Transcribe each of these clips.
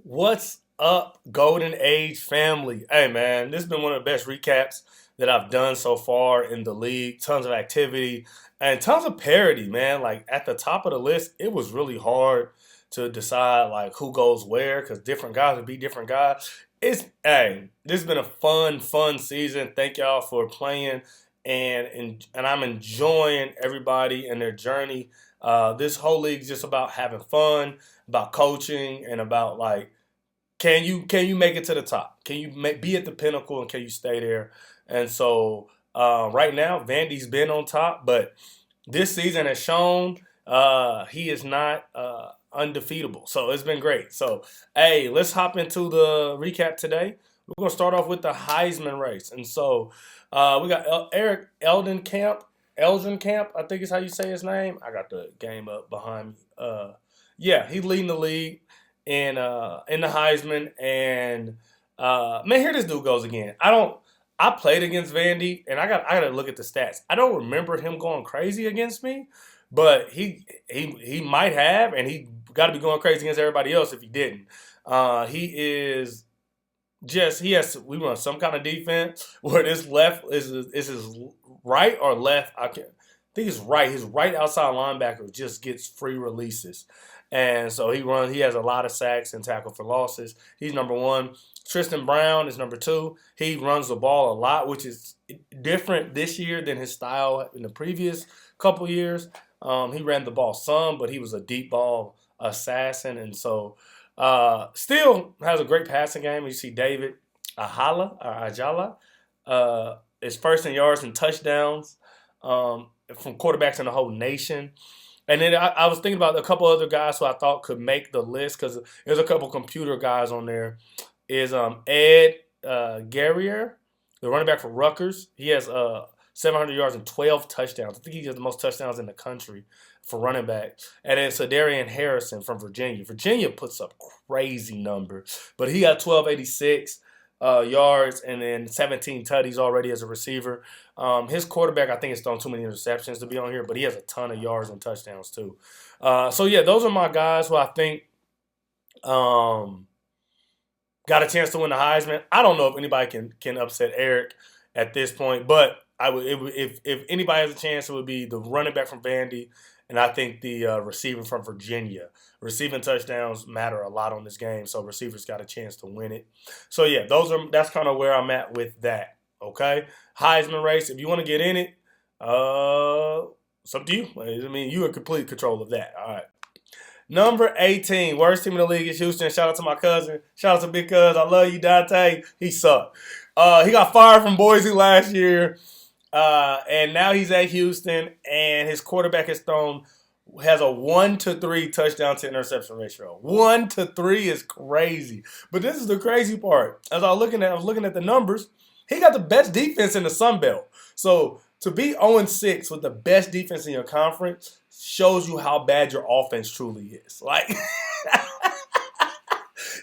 What's up, Golden Age family? Hey, man, this has been one of the best recaps that I've done so far in the league. Tons of activity and tons of parity, man. Like at the top of the list, it was really hard to decide like who goes where because different guys would be different guys. This has been a fun season. Thank y'all for playing and I'm enjoying everybody and their journey. This whole league is just about having fun, about coaching, and about like can you make it to the top? Can you be at the pinnacle and can you stay there? And so right now, Vandy's been on top, but this season has shown he is not undefeatable. So it's been great. So hey, let's hop into the recap today. We're gonna start off with the Heisman race, and so we got Eric Eldrenkamp, I think is how you say his name. I got the game up behind me. Yeah, he's leading the league in the Heisman, and man, here this dude goes again. I played against Vandy, and I got to look at the stats. I don't remember him going crazy against me, but he might have, and he got to be going crazy against everybody else if he didn't. He is just he has we run some kind of defense where this left is his right or left. I think it's right. His right outside linebacker just gets free releases, and so he runs. He has a lot of sacks and tackle for losses. He's number one. Tristan Brown is number two. He runs the ball a lot, which is different this year than his style in the previous couple years. He ran the ball some, but he was a deep ball assassin, and so still has a great passing game. You see David Ajala is first in yards and touchdowns from quarterbacks in the whole nation. And then I was thinking about a couple other guys who I thought could make the list because there's a couple computer guys on there. Is Ed Guerrier, the running back for Rutgers. He has 700 yards and 12 touchdowns. I think he has the most touchdowns in the country for running back. And then Sadarian Harrison from Virginia. Virginia puts up crazy numbers, but he got 1286 yards and then 17 tutties already as a receiver. His quarterback, I think, has thrown too many interceptions to be on here, but he has a ton of yards and touchdowns too. So yeah, those are my guys who I think got a chance to win the Heisman. I don't know if anybody can upset Eric at this point, but if anybody has a chance, it would be the running back from Vandy, and I think the receiver from Virginia. Receiving touchdowns matter a lot on this game, so receivers got a chance to win it. So yeah, that's kind of where I'm at with that. Okay, Heisman race. If you want to get in it, it's up to you. I mean, you in complete control of that. All right. Number 18, worst team in the league is Houston. Shout out to my cousin. Shout out to Big Cuz. I love you, Dante. He sucked. He got fired from Boise last year, and now he's at Houston, and his quarterback has a 1-to-3 touchdown to interception ratio. 1-to-3 is crazy. But this is the crazy part. As I was looking at the numbers, he got the best defense in the Sun Belt. So to be 0-6 with the best defense in your conference shows you how bad your offense truly is. Like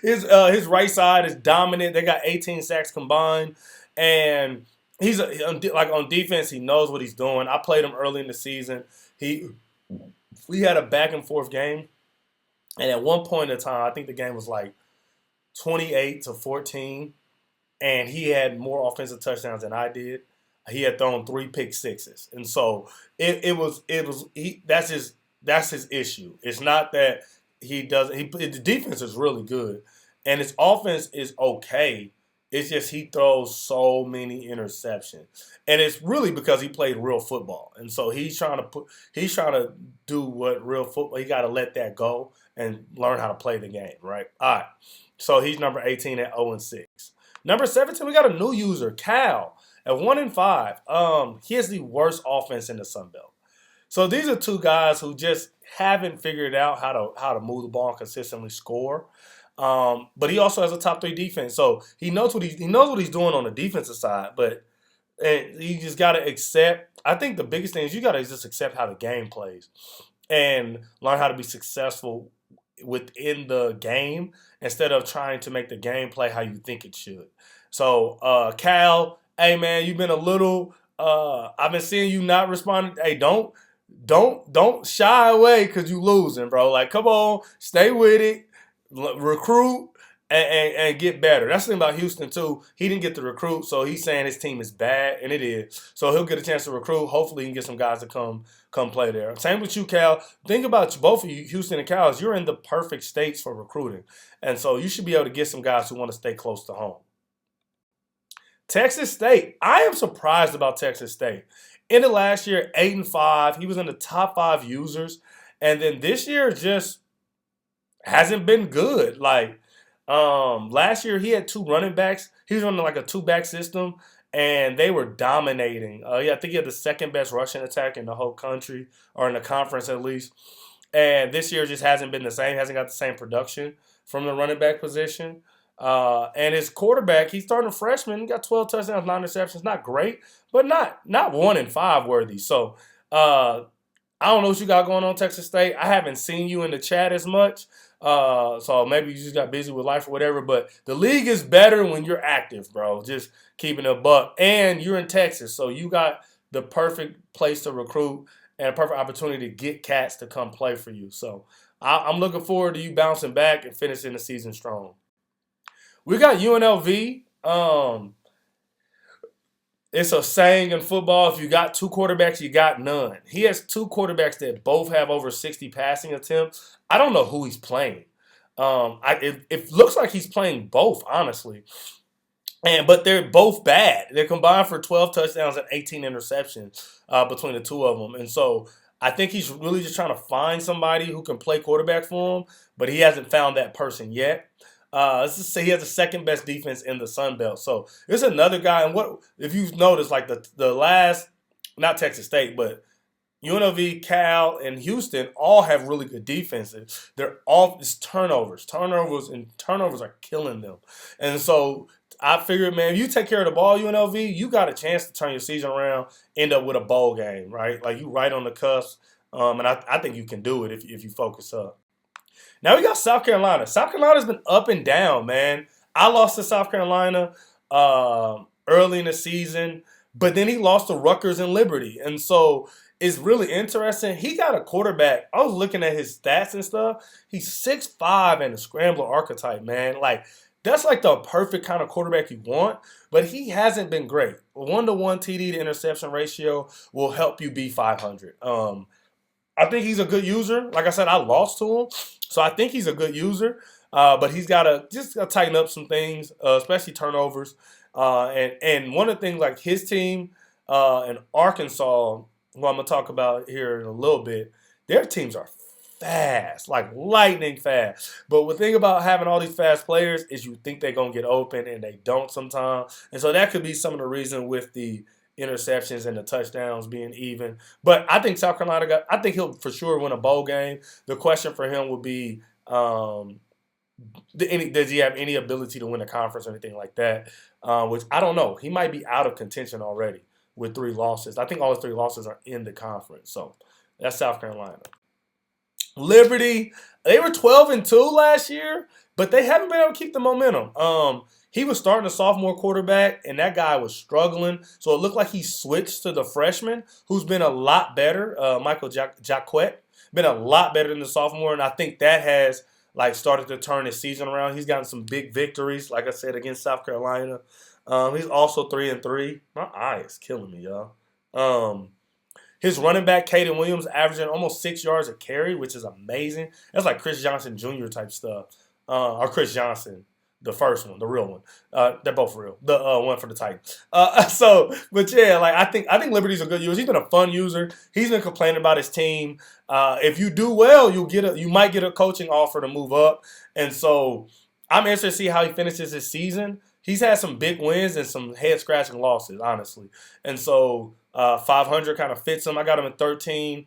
his right side is dominant. They got 18 sacks combined, and he's like on defense. He knows what he's doing. I played him early in the season. We had a back and forth game, and at one point in time, I think the game was like 28-14, and he had more offensive touchdowns than I did. He had thrown 3 pick sixes, and so that's his issue. It's not that he doesn't. The defense is really good, and his offense is okay. It's just he throws so many interceptions, and it's really because he played real football, and so he's trying to do what real football. He got to let that go and learn how to play the game, right? All right. So he's number 18 at 0-6. Number 17, we got a new user, Cal, at 1-5. He has the worst offense in the Sun Belt. So these are two guys who just haven't figured out how to move the ball and consistently score. But he also has a top 3 defense, so he knows what he's doing on the defensive side. But you just got to accept. I think the biggest thing is you got to just accept how the game plays and learn how to be successful within the game instead of trying to make the game play how you think it should. So Cal, hey man, you've been a little. I've been seeing you not responding. Hey, don't shy away because you losing, bro. Like, come on, stay with it. recruit and get better. That's the thing about Houston too. He didn't get to recruit, so he's saying his team is bad, and it is. So he'll get a chance to recruit. Hopefully, he can get some guys to come play there. Same with you, Cal. Think about both of you, Houston and Cal. You're in the perfect states for recruiting, and so you should be able to get some guys who want to stay close to home. Texas State. I am surprised about Texas State. In the last year, 8-5. He was in the top 5 users, and then this year just hasn't been good. Like last year, he had 2 running backs. He was running like a 2-back system, and they were dominating. Yeah, I think he had the second best rushing attack in the whole country, or in the conference at least. And this year just hasn't been the same. Hasn't got the same production from the running back position. And his quarterback, he's starting a freshman. He got 12 touchdowns, 9 interceptions. Not great, but not 1-5 worthy. So I don't know what you got going on, Texas State. I haven't seen you in the chat as much. So maybe you just got busy with life or whatever. But the league is better when you're active, bro. Just keeping a buck. And you're in Texas, so you got the perfect place to recruit and a perfect opportunity to get cats to come play for you. So I'm looking forward to you bouncing back and finishing the season strong. We got UNLV. It's a saying in football, if you got 2 quarterbacks, you got none. He has 2 quarterbacks that both have over 60 passing attempts. I don't know who he's playing. It looks like he's playing both, honestly. But they're both bad. They're combined for 12 touchdowns and 18 interceptions between the two of them. And so I think he's really just trying to find somebody who can play quarterback for him, but he hasn't found that person yet. Let's just say he has the second best defense in the Sun Belt. So there's another guy. And what if you've noticed, like the last, not Texas State, but UNLV, Cal, and Houston all have really good defenses. They're all it's turnovers. Turnovers are killing them. And so I figured, man, if you take care of the ball, UNLV, you got a chance to turn your season around, end up with a bowl game, right? Like you right on the cusp. And I think you can do it if you focus up. Now we got South Carolina. South Carolina's been up and down, man. I lost to South Carolina early in the season, but then he lost to Rutgers and Liberty. And so it's really interesting. He got a quarterback. I was looking at his stats and stuff. He's 6'5" and a scrambler archetype, man. Like, that's like the perfect kind of quarterback you want, but he hasn't been great. 1-to-1 TD to interception ratio will help you be 500. I think he's a good user. Like I said, I lost to him, so I think he's a good user. But he's got to just tighten up some things, especially turnovers. And one of the things, like his team in Arkansas, who I'm gonna talk about here in a little bit, their teams are fast, like lightning fast. But the thing about having all these fast players is you think they're gonna get open and they don't sometimes. And so that could be some of the reason with the interceptions and the touchdowns being even. But I think South Carolina I think he'll for sure win a bowl game. The question for him will be, does he have any ability to win a conference or anything like that? Which I don't know. He might be out of contention already with 3 losses. I think all his 3 losses are in the conference. So that's South Carolina. Liberty, they were 12-2 last year, but they haven't been able to keep the momentum. He was starting a sophomore quarterback, and that guy was struggling. So it looked like he switched to the freshman, who's been a lot better, Michael Jacquet, been a lot better than the sophomore, and I think that has started to turn his season around. He's gotten some big victories, like I said, against South Carolina. He's also 3-3. My eye is killing me, y'all. His running back, Caden Williams, averaging almost 6 yards a carry, which is amazing. That's like Chris Johnson Jr. type stuff. Or Chris Johnson, the first one, the real one. They're both real. The one for the Titans. But yeah, I think Liberty's a good user. He's been a fun user. He's been complaining about his team. If you do well, you might get a coaching offer to move up. And so I'm interested to see how he finishes his season. He's had some big wins and some head-scratching losses, honestly. And so 500 kind of fits him. I got him at 13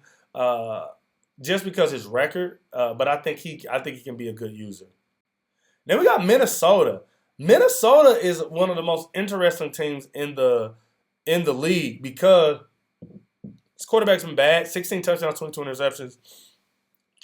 just because his record. But I think he can be a good user. Then we got Minnesota. Minnesota is one of the most interesting teams in the league because his quarterback's been bad. 16 touchdowns, 22 interceptions.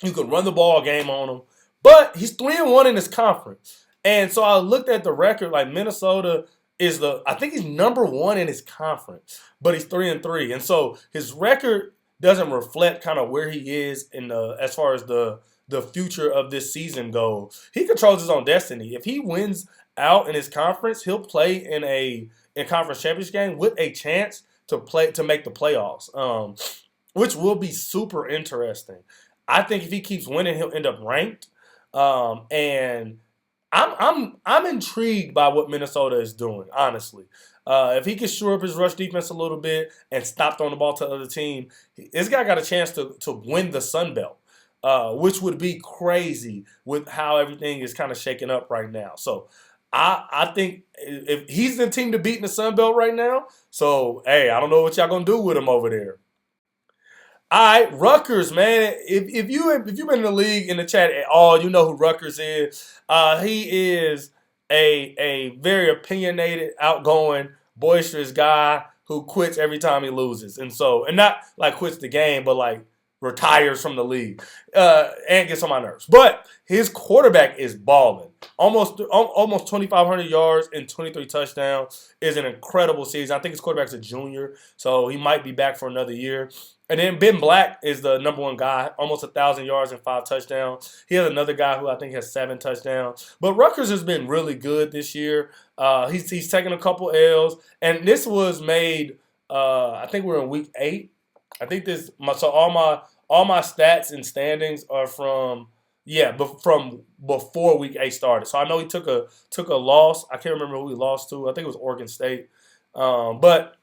You could run the ball game on him. But he's 3-1 in his conference. And so I looked at the record, Minnesota I think he's number 1 in his conference, but he's 3-3. And so his record doesn't reflect kind of where he is as far as the the future of this season go. He controls his own destiny. If he wins out in his conference, he'll play in conference championship game with a chance to make the playoffs, which will be super interesting. I think if he keeps winning, he'll end up ranked. And I'm intrigued by what Minnesota is doing, honestly. If he can shore up his rush defense a little bit and stop throwing the ball to the other team, this guy got a chance to win the Sun Belt, which would be crazy with how everything is kind of shaking up right now. So I think if he's the team to beat in the Sun Belt right now, so hey, I don't know what y'all gonna do with him over there. All right, Rutgers, man. If you've been in the league in the chat at all, you know who Rutgers is. He is a very opinionated, outgoing, boisterous guy who quits every time he loses, and not like quits the game, but like retires from the league, and gets on my nerves. But his quarterback is balling. Almost 2,500 yards and 23 touchdowns is an incredible season. I think his quarterback's a junior, so he might be back for another year. And then Ben Black is the number one guy, almost 1,000 yards and 5 touchdowns. He has another guy who I think has 7 touchdowns. But Rutgers has been really good this year. He's taken a couple L's, and this was made. I think we're in week 8. I think all my stats and standings are from from before week 8 started. So I know he took a loss. I can't remember who he lost to. I think it was Oregon State. But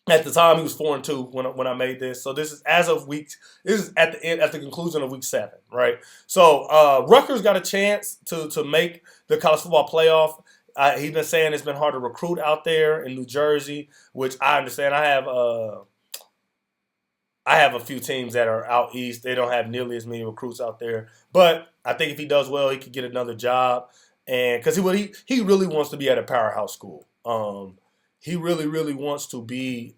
at the time, he was 4-2 when I made this. So this is This is at the conclusion of week 7, right? So Rutgers got a chance to make the college football playoff. He's been saying it's been hard to recruit out there in New Jersey, which I understand. I have a few teams that are out east. They don't have nearly as many recruits out there. But I think if he does well, he could get another job. And because he really wants to be at a powerhouse school. He really, really wants to be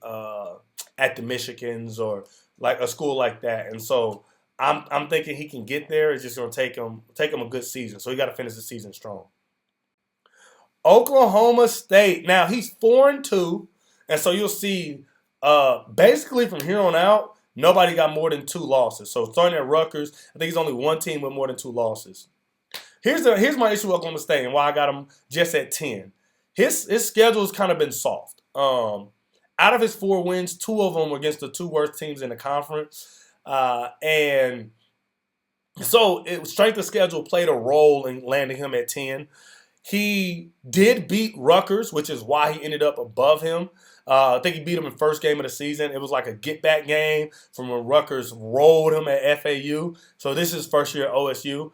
at the Michigans or like a school like that. And so I'm thinking he can get there. It's just going to take him a good season. So he got to finish the season strong. Oklahoma State. Now he's 4-2, and so you'll see. Basically from here on out, nobody got more than 2 losses. So starting at Rutgers, I think he's only one team with more than 2 losses. Here's my issue with Oklahoma State and why I got him just at 10. His schedule's kind of been soft. Out of his 4 wins, 2 of them were against the 2 worst teams in the conference. And so strength of schedule played a role in landing him at 10. He did beat Rutgers, which is why he ended up above him. I think he beat him in the first game of the season. It was like a get-back game from when Rutgers rolled him at FAU. So this is his first year at OSU.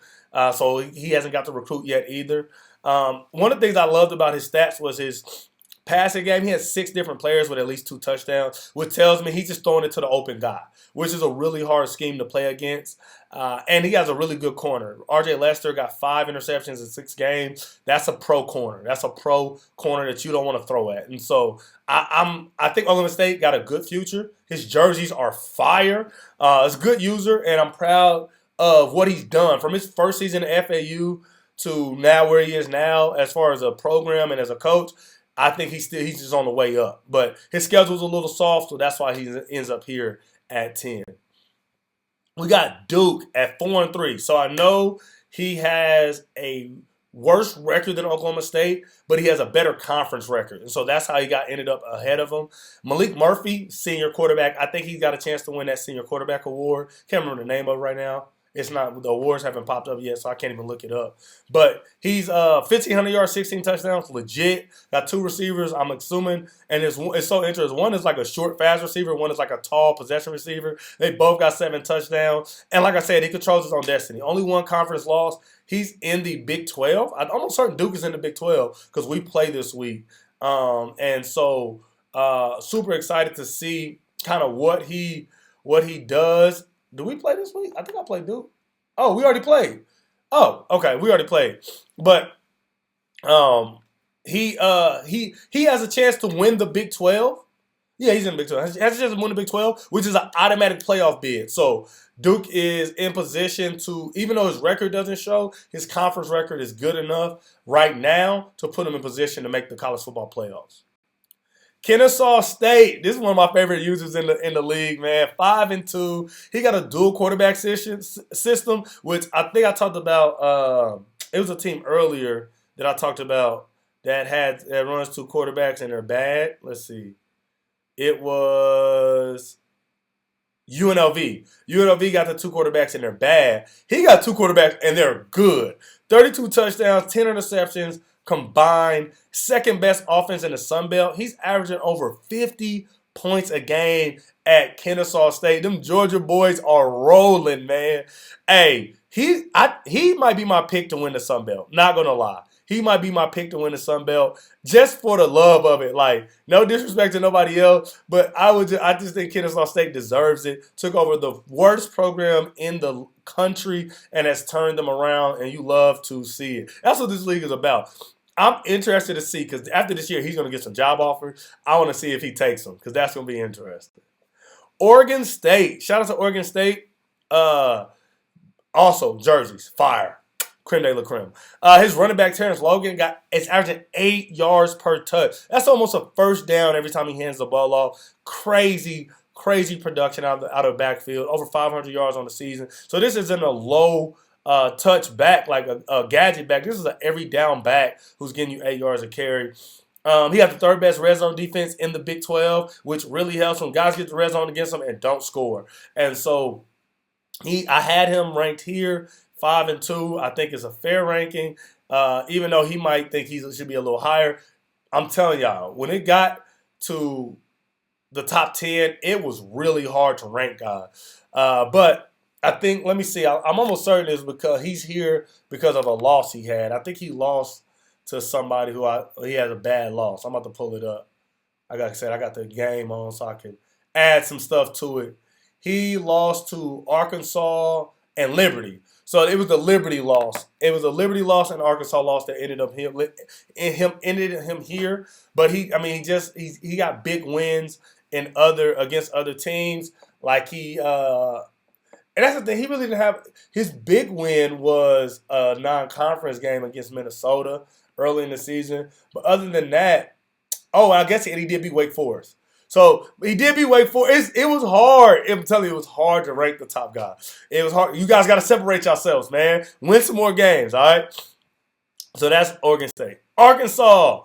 So he hasn't got to recruit yet either. One of the things I loved about his stats was his passing game. He has 6 different players with at least 2 touchdowns, which tells me he's just throwing it to the open guy, which is a really hard scheme to play against. And he has a really good corner. R.J. Lester got 5 interceptions in 6 games. That's a pro corner. That's a pro corner that you don't want to throw at. And so I think Oklahoma State got a good future. His jerseys are fire. He's a good user, and I'm proud of what he's done from his first season at FAU to now where he is now as far as a program and as a coach. I think he's just on the way up. But his schedule's a little soft, so that's why he ends up here at 10. We got Duke at 4-3. So I know he has a worse record than Oklahoma State, but he has a better conference record. And so that's how he ended up ahead of him. Malik Murphy, senior quarterback. I think he's got a chance to win that senior quarterback award. Can't remember the name of it right now. It's not, the awards haven't popped up yet, so I can't even look it up. But he's 1,500 yards, 16 touchdowns, legit. Got 2 receivers, I'm assuming. And it's so interesting. One is like a short, fast receiver. One is like a tall possession receiver. They both got 7 touchdowns. And like I said, he controls his own destiny. Only one conference loss. He's in the Big 12. I'm almost certain Duke is in the Big 12 because we play this week. And so super excited to see kind of what he does. Do we play this week? I think I played Duke. Oh, we already played. Oh, okay, we already played. But he has a chance to win the Big 12. Yeah, he's in the Big 12. He has a chance to win the Big 12, which is an automatic playoff bid. So Duke is in position to, even though his record doesn't show, his conference record is good enough right now to put him in position to make the college football playoffs. Kennesaw State. This is one of my favorite users in the league, man. 5-2. He got a dual quarterback system, which I think I talked about. It was a team earlier that I talked about that runs two quarterbacks and they're bad. Let's see. It was UNLV. UNLV got the two quarterbacks and they're bad. He got two quarterbacks and they're good. 32 touchdowns, 10 interceptions combined. Second best offense in the Sun Belt. He's averaging over 50 points a game at Kennesaw State. Them Georgia boys are rolling, man. Hey, he might be my pick to win the Sun Belt. Not gonna lie. He might be my pick to win the Sun Belt just for the love of it. Like, no disrespect to nobody else, but I just think Kennesaw State deserves it. Took over the worst program in the country and has turned them around, and you love to see it. That's what this league is about. I'm interested to see because after this year, he's going to get some job offers. I want to see if he takes them because that's going to be interesting. Oregon State. Shout out to Oregon State. Also, jerseys. Fire. Creme de la creme. His running back, Terrence Logan, it's averaging 8 yards per touch. That's almost a first down every time he hands the ball off. Crazy production out of the backfield. Over 500 yards on the season. So this isn't a low touch back, like a gadget back. This is an every down back who's getting you 8 yards a carry. He has the third best red zone defense in the Big 12, which really helps when guys get the red zone against him and don't score. And so I had him ranked here. 5-2, I think is a fair ranking. Even though he might think he should be a little higher, I'm telling y'all, when it got to the top 10, it was really hard to rank guys. But I think, let me see, I'm almost certain it's because he's here because of a loss he had. I think he lost to somebody he had a bad loss. I'm about to pull it up. I got the game on so I can add some stuff to it. He lost to Arkansas and Liberty. So it was the Liberty loss. It was a Liberty loss and Arkansas loss that ended him here. But he got big wins against other teams. Like and that's the thing. He really didn't have his big win was a non-conference game against Minnesota early in the season. But other than that, I guess he did beat Wake Forest. So he did beat Wake Forest. It was hard. I'm telling you, it was hard to rank the top guy. It was hard. You guys got to separate yourselves, man. Win some more games, all right? So that's Oregon State. Arkansas.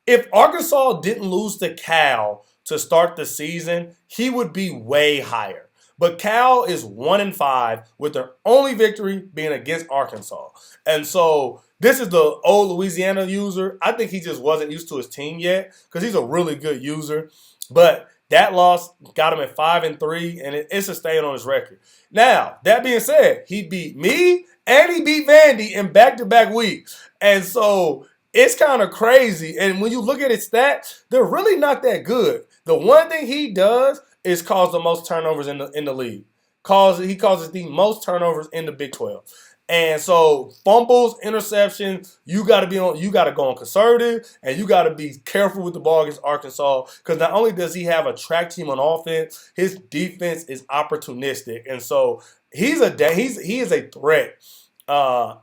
If Arkansas didn't lose to Cal to start the season, he would be way higher. But Cal is 1-5 with their only victory being against Arkansas. And so this is the old Louisiana user. I think he just wasn't used to his team yet because he's a really good user. But that loss got him at 5-3, and it's a staying on his record. Now, that being said, he beat me and he beat Vandy in back-to-back weeks. And so it's kind of crazy. And when you look at his stats, they're really not that good. The one thing he does is cause the most turnovers in the league. He causes the most turnovers in the Big 12. And so fumbles, interceptions, you got to go on conservative, and you got to be careful with the ball against Arkansas because not only does he have a track team on offense, his defense is opportunistic, and so he is a threat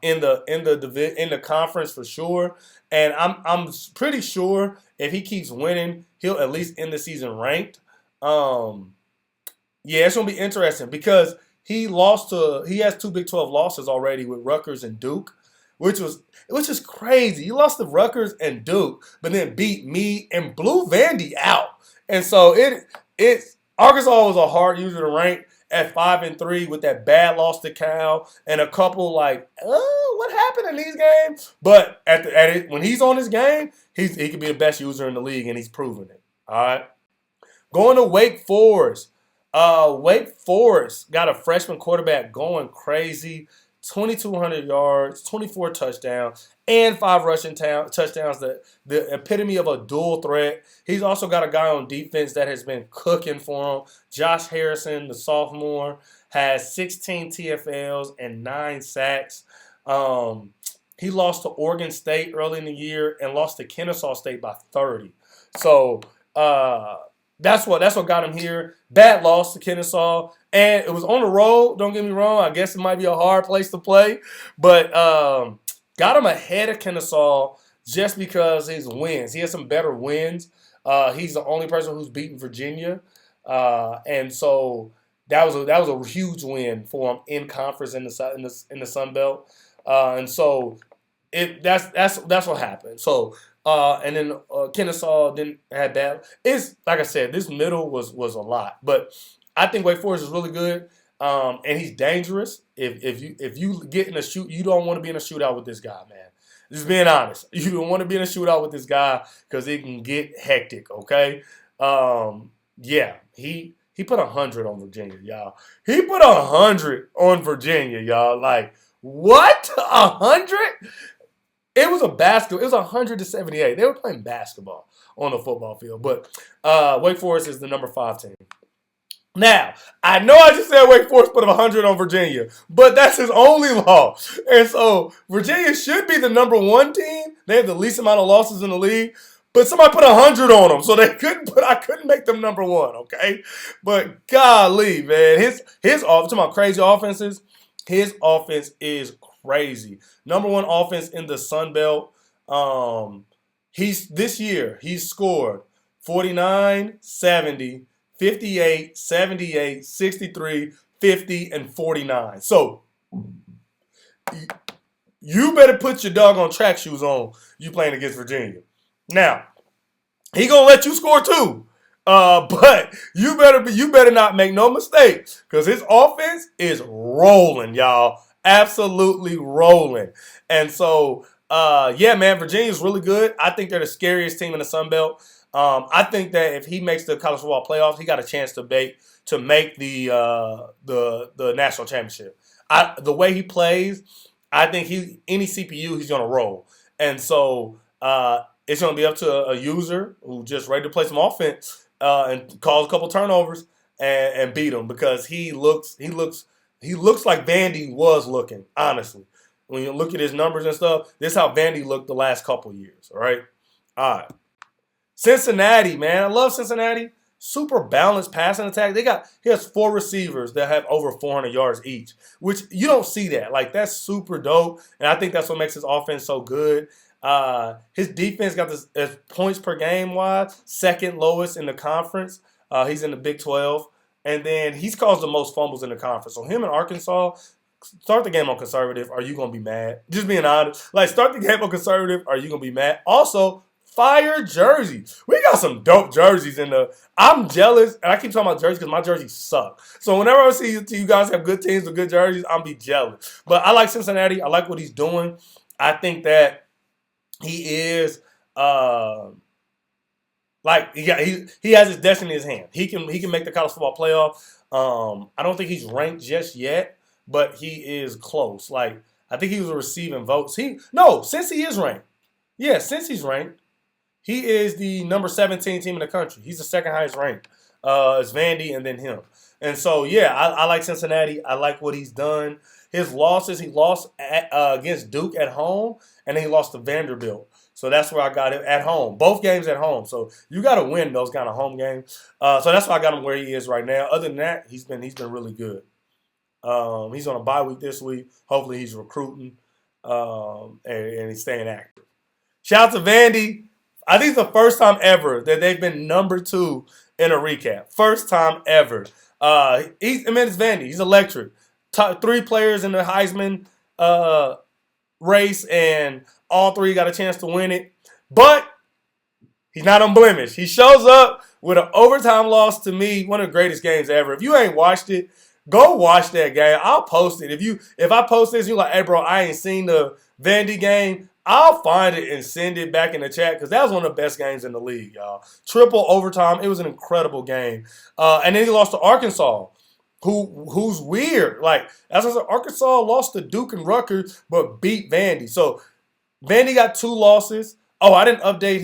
in the conference for sure. And I'm pretty sure if he keeps winning, he'll at least end the season ranked. It's gonna be interesting because he has two Big 12 losses already with Rutgers and Duke, which is crazy. He lost to Rutgers and Duke, but then beat me and blew Vandy out. And so Arkansas was a hard user to rank at 5-3 with that bad loss to Cal and a couple what happened in these games? But when he's on his game, he could be the best user in the league, and he's proven it. All right, going to Wake Forest. Wake Forest got a freshman quarterback going crazy, 2,200 yards, 24 touchdowns, and 5 rushing touchdowns, the epitome of a dual threat. He's also got a guy on defense that has been cooking for him. Josh Harrison, the sophomore, has 16 TFLs and 9 sacks. He lost to Oregon State early in the year and lost to Kennesaw State by 30. So, that's what got him here. Bad loss to Kennesaw. And it was on the road, don't get me wrong. I guess it might be a hard place to play. But got him ahead of Kennesaw just because his wins. He has some better wins. He's the only person who's beaten Virginia, and so that was a huge win for him in conference in the Sun Belt. And so that's what happened. So and then Kennesaw didn't have that. It's like I said, this middle was a lot, but I think Wake Forest is really good. And he's dangerous. If you get in a shoot, you don't want to be in a shootout with this guy, man. Just being honest, you don't want to be in a shootout with this guy because it can get hectic. Okay, yeah, he put 100 on Virginia, y'all. He put 100 on Virginia, y'all. Like what? 100? It was a basketball. It was 100-78. They were playing basketball on the football field. But Wake Forest is the number 5 team. Now, I know I just said Wake Forest put 100 on Virginia, but that's his only loss. And so Virginia should be the number 1 team. They have the least amount of losses in the league. But somebody put 100 on them, so I couldn't make them number 1, okay? But golly, man, his talking about crazy offenses, his offense is crazy. Number 1 offense in the Sun Belt. This year he's scored 49, 70, 58, 78, 63, 50, and 49. So you better put your doggone track shoes on. You playing against Virginia. Now, he gonna let you score too. But you better not make no mistakes because his offense is rolling, y'all. Absolutely rolling. And so, yeah, man, Virginia's really good. I think they're the scariest team in the Sun Belt. I think that if he makes the college football playoffs, he got a chance to make the national championship. The way he plays, I think any CPU he's gonna roll. And so it's gonna be up to a user who just ready to play some offense and cause a couple turnovers and beat him because he looks like Vandy was looking, honestly. When you look at his numbers and stuff, this is how Vandy looked the last couple years, all right? All right. Cincinnati, man. I love Cincinnati. Super balanced passing attack. He has 4 receivers that have over 400 yards each, which you don't see that. Like, that's super dope, and I think that's what makes his offense so good. His defense got this as points per game wise, second lowest in the conference. He's in the Big 12. And then he's caused the most fumbles in the conference. So him and Arkansas, start the game on conservative. Are you going to be mad? Just being honest. Like, start the game on conservative. Are you going to be mad? Also, fire jerseys. We got some dope jerseys in the. I'm jealous, and I keep talking about jerseys because my jerseys suck. So whenever I see you guys have good teams with good jerseys, I'm be jealous. But I like Cincinnati. I like what he's doing. I think that he is he has his destiny in his hand. He can make the college football playoff. I don't think he's ranked just yet, but he is close. Like, I think he was receiving votes. Since he is ranked. Yeah, since he's ranked. He is the number 17 team in the country. He's the second highest ranked. It's Vandy and then him. And so, yeah, I like Cincinnati. I like what he's done. His losses, he lost against Duke at home, and then he lost to Vanderbilt. So that's where I got him at home. Both games at home. So you got to win those kind of home games. So that's why I got him where he is right now. Other than that, he's been really good. He's on a bye week this week. Hopefully he's recruiting and he's staying active. Shout out to Vandy. I think it's the first time ever that they've been number 2 in a recap. First time ever. It's Vandy. He's electric. Top 3 players in the Heisman race, and all 3 got a chance to win it. But he's not unblemished. He shows up with an overtime loss to me, one of the greatest games ever. If you ain't watched it, go watch that game. I'll post it. If I post this, you're like, hey, bro, I ain't seen the Vandy game. I'll find it and send it back in the chat because that was one of the best games in the league, y'all. Triple overtime. It was an incredible game. And then he lost to Arkansas, who's weird. Like, as I said, Arkansas lost to Duke and Rutgers, but beat Vandy. So Vandy got 2 losses. Oh, I didn't update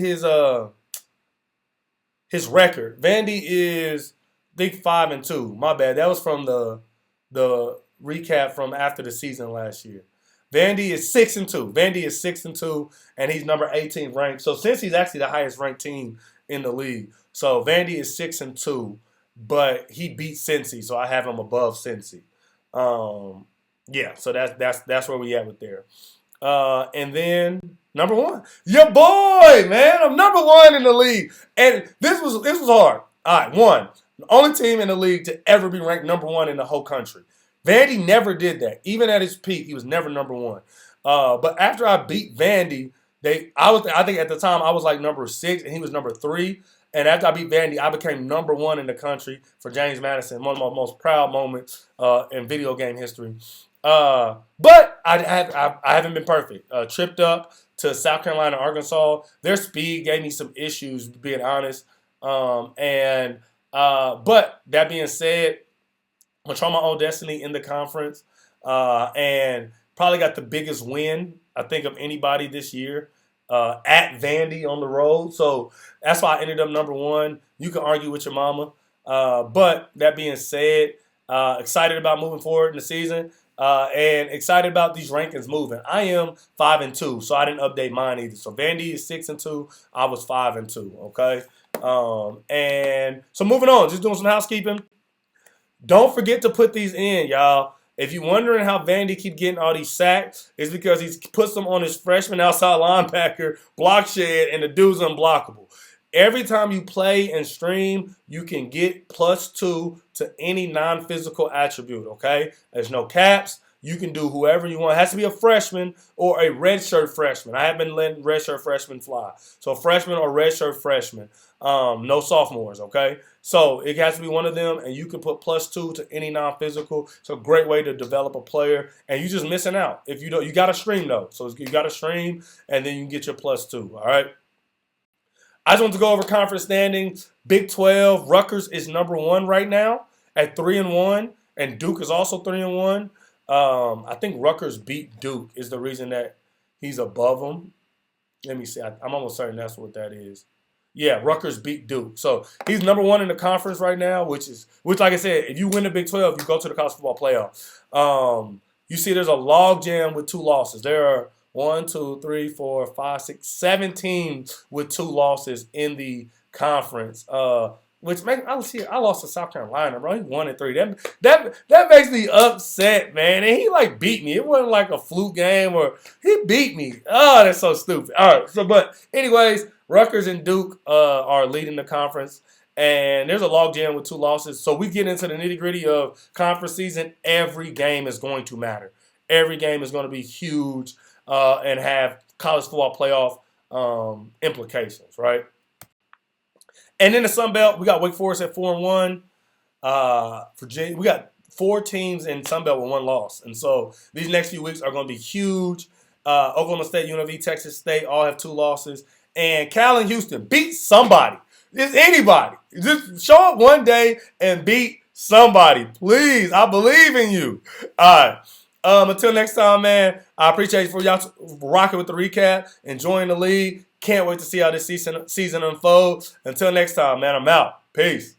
his record. Vandy is, I think, 5-2. My bad. That was from the recap from after the season last year. Vandy is 6-2. Vandy is 6-2, and he's number 18 ranked. So since he's actually the highest ranked team in the league, so Vandy is 6-2, but he beat Cincy, so I have him above Cincy. Yeah, so that's where we at with there. And then number one, your boy, man. I'm number one in the league, and this was hard. All right, one, the only team in the league to ever be ranked number one in the whole country. Vandy never did that. Even at his peak, he was never number one. But after I beat Vandy, I think at the time I was like number 6 and he was number 3. And after I beat Vandy, I became number 1 in the country for James Madison. One of my most proud moments in video game history. But I haven't been perfect. Tripped up to South Carolina, Arkansas. Their speed gave me some issues, being honest. But that being said, control my own destiny in the conference, and probably got the biggest win I think of anybody this year at Vandy on the road. So that's why I ended up number 1. You can argue with your mama, but that being said, excited about moving forward in the season. And excited about these rankings moving. I am 5-2, so I didn't update mine either. So Vandy is 6-2. I was 5-2. Okay. And so moving on, just doing some housekeeping. Don't forget to put these in, y'all. If you're wondering how Vandy keep getting all these sacks, it's because he puts them on his freshman outside linebacker, block shed, and the dude's unblockable. Every time you play and stream, you can get +2 to any non-physical attribute, okay? There's no caps. You can do whoever you want. It has to be a freshman or a redshirt freshman. I have been letting redshirt freshmen fly. So freshman or redshirt freshman. No sophomores, okay? So it has to be one of them, and you can put +2 to any non-physical. It's a great way to develop a player, and you're just missing out. If you don't, you got to stream, though. So you got to stream, and then you can get your +2, all right? I just want to go over conference standings. Big 12, Rutgers is number 1 right now at 3-1, and Duke is also 3-1. I think Rutgers beat Duke is the reason that he's above them. Let me see. I'm almost certain that's what that is. Yeah, Rutgers beat Duke. So he's number 1 in the conference right now, which like I said, if you win the Big 12, you go to the college football playoff. You see there's a log jam with 2 losses. There are 1, 2, 3, 4, 5, 6, 7 teams with 2 losses in the conference. Which makes I lost to South Carolina, bro. He 1-3. That makes me upset, man. And he like beat me. It wasn't like a fluke game or he beat me. Oh, that's so stupid. All right. So, but anyways, Rutgers and Duke are leading the conference. And there's a log jam with 2 losses. So we get into the nitty-gritty of conference season. Every game is going to matter. Every game is going to be huge and have college football playoff implications, right? And in the Sun Belt, we got Wake Forest at 4-1. Virginia, we got 4 teams in Sun Belt with 1 loss. And so these next few weeks are going to be huge. Oklahoma State, UNLV, Texas State all have 2 losses. And Cal and Houston beat somebody. Just anybody. Just show up one day and beat somebody. Please, I believe in you. All right. Until next time, man, I appreciate you for y'all rocking with the recap, enjoying the league. Can't wait to see how this season unfolds. Until next time, man, I'm out. Peace.